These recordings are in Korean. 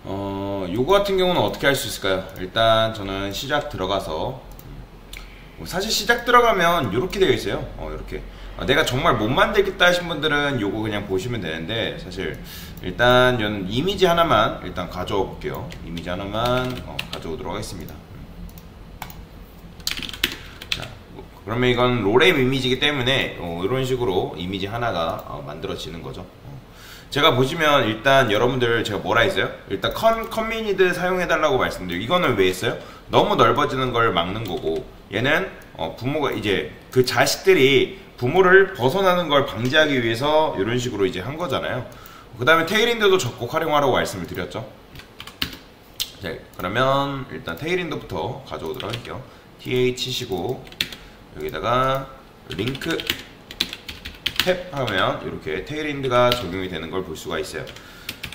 요거 같은 경우는 어떻게 할 수 있을까요? 일단 저는 시작 들어가서 사실 시작 들어가면 이렇게 되어 있어요. 이렇게 내가 정말 못 만들겠다 하신 분들은 요거 그냥 보시면 되는데, 사실 일단 저는 이미지 하나만 일단 가져와 볼게요. 이미지 하나만 가져오도록 하겠습니다. 자, 그러면 이건 롤앱 이미지이기 때문에 이런 식으로 이미지 하나가 만들어지는 거죠. 제가 보시면 일단 여러분들 제가 뭐라 했어요? 일단 커뮤니드 사용해달라고 말씀드려요. 이거는 왜 했어요? 너무 넓어지는 걸 막는 거고, 얘는 부모가 이제 그 자식들이 부모를 벗어나는 걸 방지하기 위해서 이런 식으로 이제 한 거잖아요. 그 다음에 테일인드도 적극 활용하라고 말씀을 드렸죠. 자, 그러면 일단 테일인드부터 가져오도록 할게요. th 치시고 여기다가 링크 탭 하면 이렇게 테일인드가 적용이 되는 걸 볼 수가 있어요.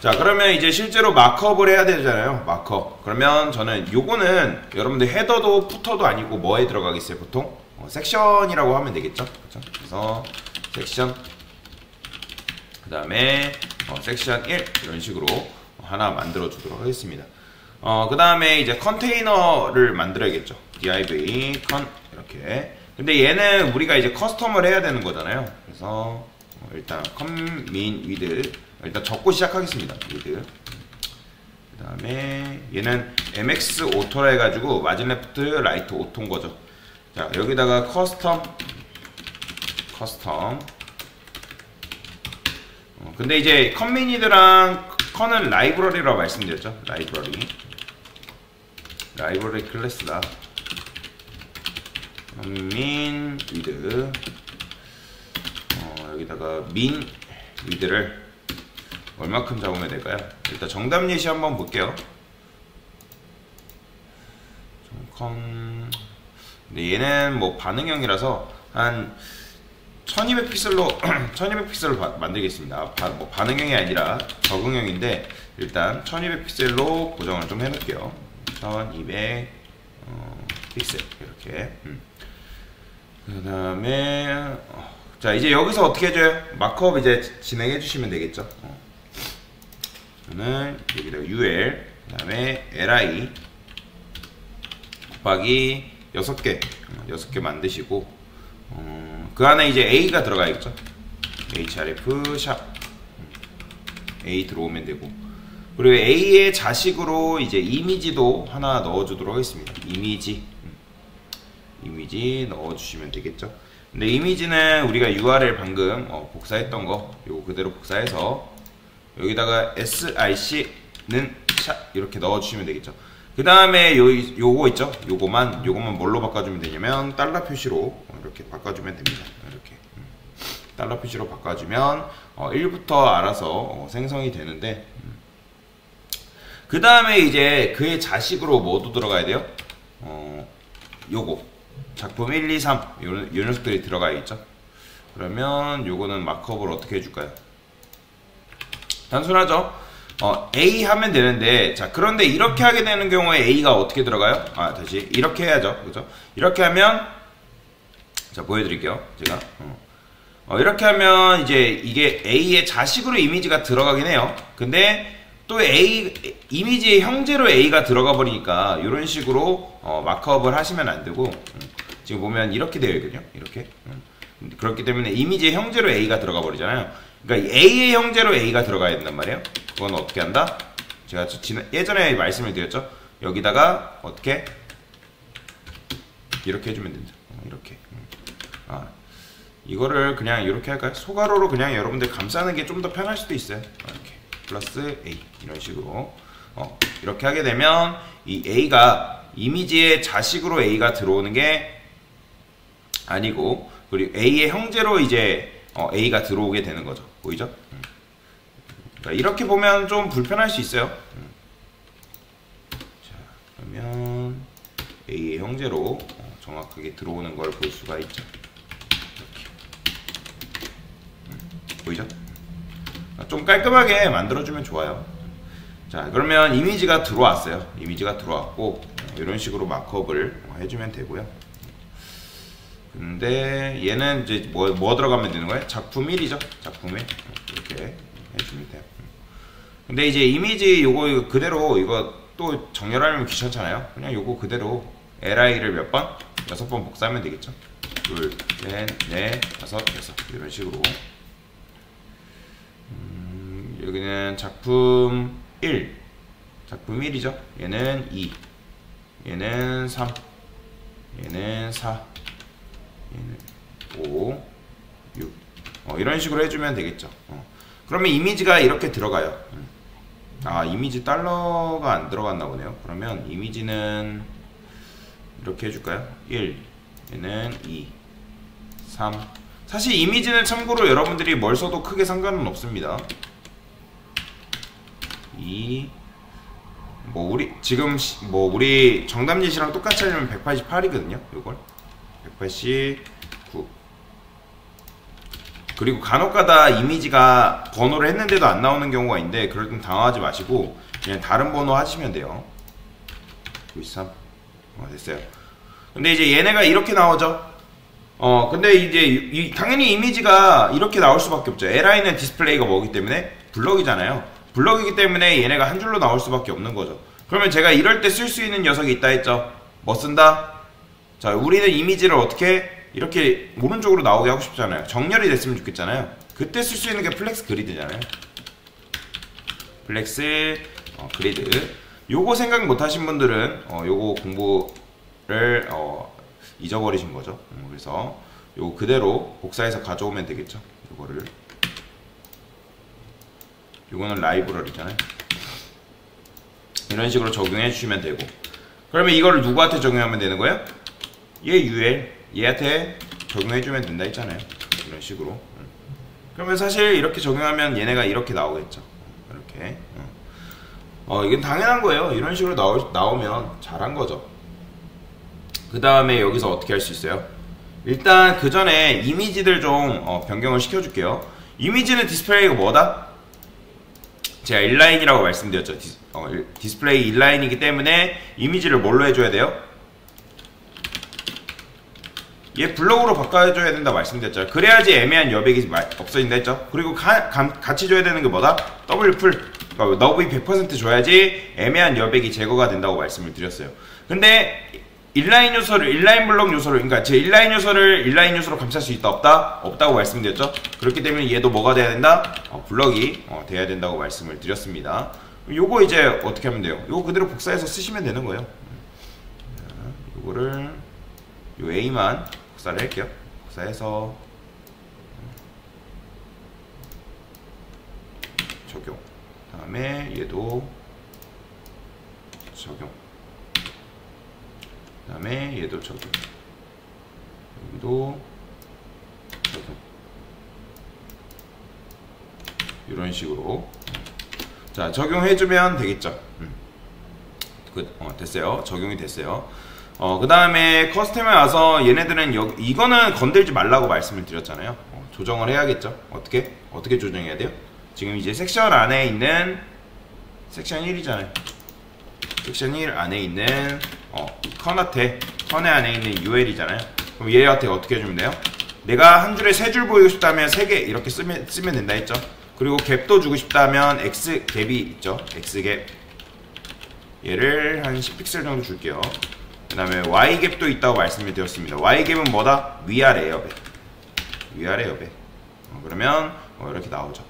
자, 그러면 이제 실제로 마크업을 해야 되잖아요. 마크업. 그러면 저는 요거는 여러분들 헤더도 푸터도 아니고 뭐에 들어가겠어요? 보통 섹션이라고 하면 되겠죠. 그렇죠? 그래서 섹션, 그 다음에 섹션 1 이런 식으로 하나 만들어 주도록 하겠습니다. 그 다음에 이제 컨테이너를 만들어야겠죠. div con 이렇게. 근데 얘는 우리가 이제 커스텀을 해야 되는 거잖아요. 그래서 일단 min with 일단 적고 시작하겠습니다. with. 그 다음에 얘는 mx 오토라 해가지고 마진 레프트 라이트 오토인 거죠. 자, 여기다가 커스텀. 근데 이제 컨미니드랑 컨은 라이브러리라고 말씀드렸죠. 라이브러리 클래스다. min with 여기다가 min with를 얼마큼 잡으면 될까요? 일단 정답 예시 한번 볼게요. 근데 얘는 뭐 반응형이라서 한 1200픽셀로 1200픽셀로 만들겠습니다. 뭐 반응형이 아니라 적응형인데 일단 1200픽셀로 고정을 좀 해놓을게요. 1200 픽셀 이렇게. 그 다음에 자, 이제 여기서 어떻게 해줘요? 마크업 이제 진행해 주시면 되겠죠. 저는 여기다가 ul 그 다음에 li 곱하기 6개 만드시고 그 안에 이제 a가 들어가야겠죠. href 샵 a 들어오면 되고, 그리고 a의 자식으로 이제 이미지도 하나 넣어주도록 하겠습니다. 이미지 넣어주시면 되겠죠. 근데 이미지는 우리가 URL 방금 복사했던 거 요거 그대로 복사해서 여기다가 sic는 샵 이렇게 넣어주시면 되겠죠. 그 다음에 요거 있죠. 요거만 뭘로 바꿔주면 되냐면 달러 표시로 이렇게 바꿔주면 됩니다. 이렇게 달러 표시로 바꿔주면 1부터 알아서 생성이 되는데, 그 다음에 이제 그의 자식으로 뭐도 들어가야 돼요? 요거 작품 1, 2, 3 요 녀석들이 들어가야겠죠. 그러면 요거는 마크업을 어떻게 해줄까요? 단순하죠. A 하면 되는데, 자, 그런데 이렇게 하게 되는 경우에 A가 어떻게 들어가요? 다시 이렇게 해야죠. 그죠? 이렇게 하면, 자, 보여드릴게요. 제가 이렇게 하면 이제 이게 A의 자식으로 이미지가 들어가긴 해요. 근데 또 이미지의 형제로 A가 들어가 버리니까 이런 식으로 마크업을 하시면 안 되고, 지금 보면 이렇게 되어 있거든요. 이렇게. 그렇기 때문에 이미지의 형제로 A가 들어가 버리잖아요. 그러니까 A의 형제로 A가 들어가야 된단 말이에요. 그건 어떻게 한다? 제가 예전에 말씀을 드렸죠. 여기다가 어떻게? 이렇게 해주면 된다. 이렇게. 이거를 그냥 이렇게 할까요? 소가로로 그냥 여러분들 감싸는 게 좀 더 편할 수도 있어요. 이렇게. 플러스 A. 이런 식으로. 이렇게 하게 되면 이 A가 이미지의 자식으로 A가 들어오는 게 아니고, 그리고 A의 형제로 이제 A가 들어오게 되는 거죠. 보이죠? 그러니까 이렇게 보면 좀 불편할 수 있어요. 자, 그러면 A의 형제로 정확하게 들어오는 걸 볼 수가 있죠. 이렇게. 보이죠? 좀 깔끔하게 만들어주면 좋아요. 자, 그러면 이미지가 들어왔어요. 이미지가 들어왔고 이런 식으로 마크업을 해주면 되고요. 근데 얘는 이제 뭐 들어가면 되는 거예요? 작품 1이죠. 작품 1 이렇게 해주면 돼요. 근데 이제 이미지 요거 그대로 이거 또 정렬하려면 귀찮잖아요. 그냥 요거 그대로 li를 몇 번? 6번 복사하면 되겠죠. 둘, 셋, 넷, 다섯, 여섯 이런 식으로. 여기는 작품 1 작품 1이죠. 얘는 2 얘는 3 얘는 4 얘는 5 6 이런 식으로 해주면 되겠죠. 그러면 이미지가 이렇게 들어가요. 아, 이미지 달러가 안 들어갔나 보네요. 그러면 이미지는 이렇게 해줄까요? 1 얘는 2 3 사실 이미지는 참고로 여러분들이 뭘 써도 크게 상관은 없습니다. 2 뭐 우리 지금 뭐 우리 정답예시랑 똑같이 하려면 188이거든요. 요걸 189 그리고 간혹가다 이미지가 번호를 했는데도 안 나오는 경우가 있는데 그럴 땐 당황하지 마시고 그냥 다른 번호 하시면 돼요. 93 됐어요. 근데 이제 얘네가 이렇게 나오죠. 근데 이제 당연히 이미지가 이렇게 나올 수밖에 없죠. li는 디스플레이가 뭐기 때문에 블럭이잖아요. 블럭이기 때문에 얘네가 한 줄로 나올 수밖에 없는 거죠. 그러면 제가 이럴 때 쓸 수 있는 녀석이 있다 했죠. 뭐 쓴다? 자, 우리는 이미지를 어떻게 이렇게 오른쪽으로 나오게 하고 싶잖아요. 정렬이 됐으면 좋겠잖아요. 그때 쓸 수 있는 게 플렉스 그리드잖아요. 플렉스 그리드. 요거 생각 못 하신 분들은 요거 공부를 잊어버리신 거죠. 그래서 요거 그대로 복사해서 가져오면 되겠죠. 요거를 요거는 라이브러리잖아요. 이런 식으로 적용해 주시면 되고, 그러면 이거를 누구한테 적용하면 되는 거예요? 얘 UL 얘한테 적용해 주면 된다 했잖아요. 이런 식으로. 그러면 사실 이렇게 적용하면 얘네가 이렇게 나오겠죠. 이렇게. 이건 당연한 거예요. 이런 식으로 나오면 잘한 거죠. 그 다음에 여기서 어떻게 할 수 있어요? 일단 그 전에 이미지들 좀 변경을 시켜줄게요. 이미지는 디스플레이가 뭐다? 제가 인라인이라고 말씀드렸죠. 디스플레이 인라인이기 때문에 이미지를 뭘로 해줘야 돼요? 얘 블록으로 바꿔줘야 된다 말씀드렸죠. 그래야지 애매한 여백이 없어진다 했죠. 그리고 같이 줘야 되는 게 뭐다? 더블풀. 그러니까 너브이 100% 줘야지 애매한 여백이 제거가 된다고 말씀을 드렸어요. 근데 인라인 요소를, 인라인 블록 요소를, 그러니까 제 인라인 요소를 인라인 요소로 감쌀 수 있다 없다? 없다고 말씀드렸죠. 그렇기 때문에 얘도 뭐가 돼야 된다? 블럭이 돼야 된다고 말씀을 드렸습니다. 요거 이제 어떻게 하면 돼요? 요거 그대로 복사해서 쓰시면 되는 거예요. 요거를 요 A만 복사를 할게요. 복사해서 적용. 다음에 얘도 적용. 그 다음에 얘도 적용. 여기도 적용. 이런 식으로. 자, 적용해주면 되겠죠. 됐어요. 적용이 됐어요. 그 다음에 커스텀에 와서 얘네들은 이거는 건들지 말라고 말씀을 드렸잖아요. 조정을 해야겠죠. 어떻게 조정해야 돼요? 지금 이제 섹션 안에 있는 섹션 1이잖아요. 섹션 1 안에 있는 컨의 안에 있는 UL이잖아요. 그럼 얘한테 어떻게 해주면 돼요? 내가 한 줄에 3줄 보이고 싶다면 3개 이렇게 쓰면 된다 했죠. 그리고 갭도 주고 싶다면 X 갭이 있죠. X 갭 얘를 한 10픽셀 정도 줄게요. 그 다음에 Y 갭도 있다고 말씀을 드렸습니다. Y 갭은 뭐다? 위아래 여백. 위아래 여백. 그러면 이렇게 나오죠.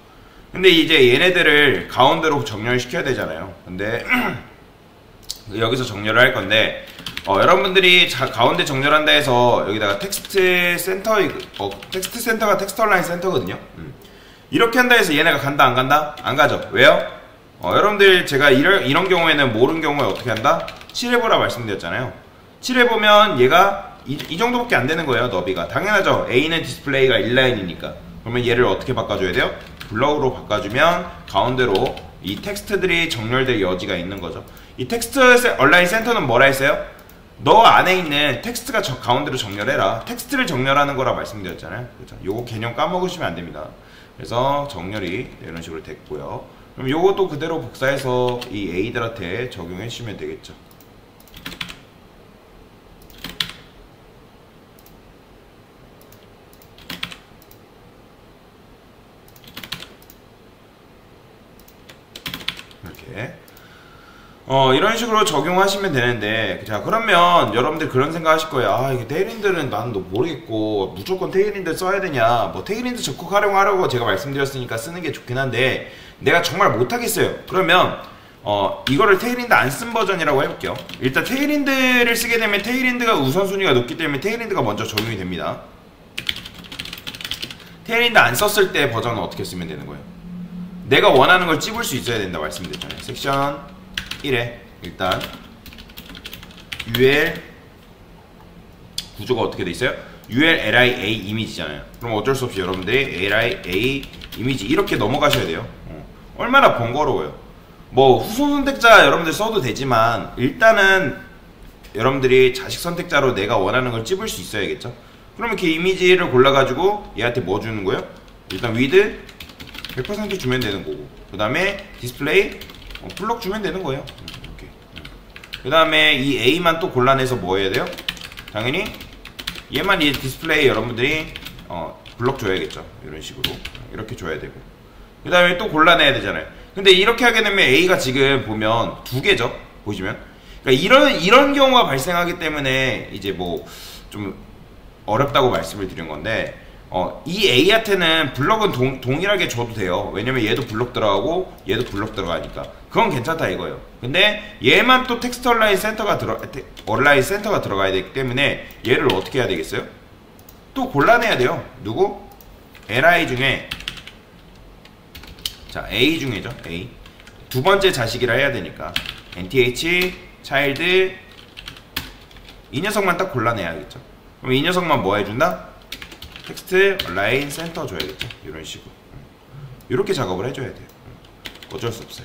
근데 이제 얘네들을 가운데로 정렬시켜야 되잖아요. 근데 여기서 정렬을 할 건데 여러분들이 가운데 정렬한다 해서 여기다가 텍스트 센터 텍스트 센터가 텍스트 얼라인 센터거든요. 이렇게 한다 해서 얘네가 간다 안 간다? 안 가죠. 왜요? 여러분들 제가 이런 경우에는 모르는 경우에 어떻게 한다? 칠해보라 말씀드렸잖아요. 칠해보면 얘가 이 정도밖에 안 되는 거예요. 너비가 당연하죠. A는 디스플레이가 인라인이니까. 그러면 얘를 어떻게 바꿔줘야 돼요? 블럭으로 바꿔주면 가운데로 이 텍스트들이 정렬될 여지가 있는 거죠. 이 텍스트 얼라인 센터는 뭐라 했어요? 너 안에 있는 텍스트가 가운데로 정렬해라. 텍스트를 정렬하는 거라 말씀드렸잖아요. 그렇죠? 요거 개념 까먹으시면 안 됩니다. 그래서 정렬이 이런 식으로 됐고요. 그럼 요것도 그대로 복사해서 이 A들한테 적용해 주시면 되겠죠. 때 이런 식으로 적용하시면 되는데, 자 그러면 여러분들 그런 생각 하실 거예요. 아 이게 테일윈드는 나는 너 모르겠고 무조건 테일윈드 써야 되냐, 뭐 테일윈드 적극 활용하라고 제가 말씀드렸으니까 쓰는 게 좋긴 한데 내가 정말 못하겠어요. 그러면 이거를 테일윈드 안 쓴 버전이라고 해볼게요. 일단 테일윈드를 쓰게 되면 테일윈드가 우선순위가 높기 때문에 테일윈드가 먼저 적용이 됩니다. 테일윈드 안 썼을 때 버전은 어떻게 쓰면 되는 거예요? 내가 원하는 걸 찝을 수 있어야 된다 말씀드렸잖아요. 섹션 1에 일단 UL 구조가 어떻게 돼 있어요? UL LIA 이미지잖아요. 그럼 어쩔 수 없이 여러분들이 LIA 이미지 이렇게 넘어가셔야 돼요. 얼마나 번거로워요. 뭐 후속 선택자 여러분들 써도 되지만 일단은 여러분들이 자식 선택자로 내가 원하는 걸 찝을 수 있어야겠죠. 그러면 이렇게 이미지를 골라가지고 얘한테 뭐 주는 거예요? 일단 위드 100% 주면 되는 거고, 그 다음에 디스플레이 블럭 주면 되는 거예요. 이렇게. 그 다음에 이 A만 또 골라내서 뭐 해야 돼요? 당연히 얘만 이 디스플레이 여러분들이 블럭 줘야겠죠. 이런 식으로 이렇게 줘야 되고, 그 다음에 또 골라내야 되잖아요. 근데 이렇게 하게 되면 A가 지금 보면 두 개죠. 보시면 그러니까 이런 경우가 발생하기 때문에 이제 뭐 좀 어렵다고 말씀을 드린 건데, 이 A한테는 블럭은 동일하게 줘도 돼요. 왜냐면 얘도 블럭 들어가고 얘도 블럭 들어가니까 그건 괜찮다 이거예요. 근데 얘만 또 텍스트 얼라인 센터가 들어가야 되기 때문에 얘를 어떻게 해야 되겠어요? 또 골라내야 돼요. 누구? li 중에, 자 A 중에죠. A 두 번째 자식이라 해야 되니까 nth child 이 녀석만 딱 골라내야겠죠. 그럼 이 녀석만 뭐 해준다? 텍스트 얼라인 센터 줘야겠죠. 이런 식으로 이렇게 작업을 해줘야 돼요. 어쩔 수 없어요.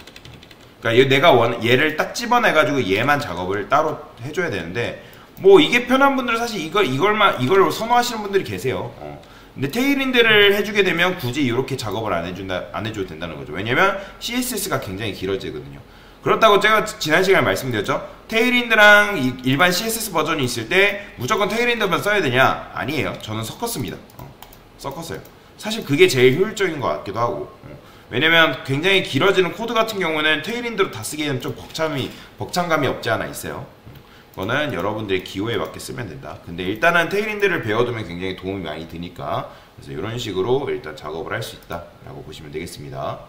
그러니까 내가 얘를 딱 집어내가지고 얘만 작업을 따로 해줘야 되는데, 뭐 이게 편한 분들은 사실 이걸 선호하시는 분들이 계세요. 근데 테일윈드를 해주게 되면 굳이 이렇게 작업을 안 해줘도 된다는 거죠. 왜냐면 CSS가 굉장히 길어지거든요. 그렇다고 제가 지난 시간에 말씀드렸죠. 테일윈드랑 일반 CSS 버전이 있을 때 무조건 테일윈드만 써야 되냐? 아니에요. 저는 섞었습니다. 섞었어요. 사실 그게 제일 효율적인 것 같기도 하고, 왜냐면 굉장히 길어지는 코드 같은 경우는 테일윈드로 다 쓰기에는 좀 벅찬감이 없지 않아 있어요. 그거는 여러분들의 기호에 맞게 쓰면 된다. 근데 일단은 테일윈드를 배워두면 굉장히 도움이 많이 되니까, 그래서 이런 식으로 일단 작업을 할 수 있다 라고 보시면 되겠습니다.